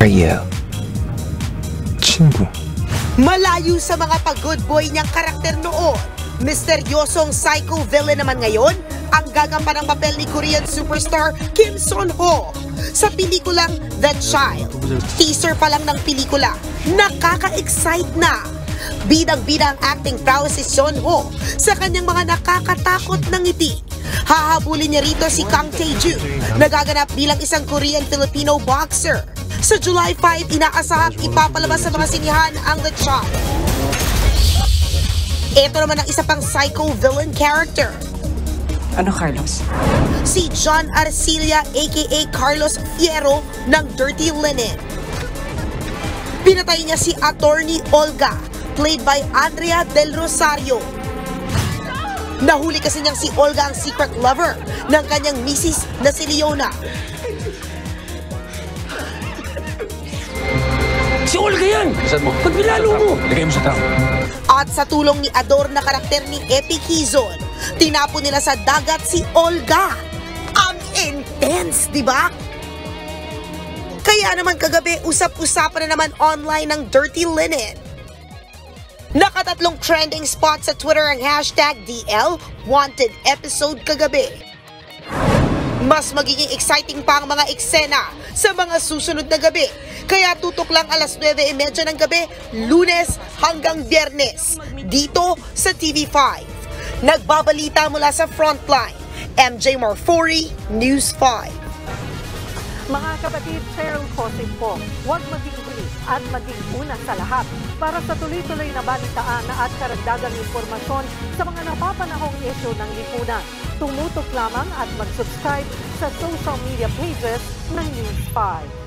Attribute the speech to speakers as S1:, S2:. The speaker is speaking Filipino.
S1: Ariel. 친구.
S2: Malayo sa mga pag-good boy niyang karakter noon, misteryosong psycho villain naman ngayon ang gagampan ng papel ni Korean superstar Kim Son-ho sa pelikulang The Child. Teaser pa lang ng pelikula, nakaka-excite na. Bidang-bida ang acting prowess si Son-ho sa kanyang mga nakakatakot na ngiti. Hahabulin niya rito si Kang Tae-ju, nagaganap bilang isang Korean-Filipino boxer. Sa July 5, inaasahang ipapalabas sa mga sinihan ang The Child. Ito naman ang isa pang psycho villain character.
S3: Ano, Carlos?
S2: Si John Arcilla aka Carlos Fierro ng Dirty Linen. Pinatay niya si Attorney Olga, played by Andrea Del Rosario. Nahuli kasi niyang si Olga ang secret lover ng kanyang misis na si Leona.
S4: Si Olga yan!
S1: Saan mo?
S4: Pag nilalo mo!
S1: Lagay mo sa tao.
S2: At sa tulong ni Ador na karakter ni Epi Quizon, tinapon nila sa dagat si Olga. Ang intense, di ba? Kaya naman kagabi, usap-usapan na naman online ng Dirty Linen. Nakatatlong trending spot sa Twitter ang hashtag DL Wanted episode kagabi. Mas magiging exciting pa ang mga eksena sa mga susunod na gabi. Kaya tutok lang alas 9:30 ng gabi, Lunes hanggang Biyernes, dito sa TV5. Nagbabalita mula sa Frontline, MJ Marfori, News 5.
S5: Mga kapatid, Cheryl Cosing po, huwag maging huli at maging una sa lahat para sa tuloy-tuloy na balitaan at karagdagang impormasyon sa mga napapanahong issue ng lipunan. Tumutok lamang at mag-subscribe sa social media pages ng News 5.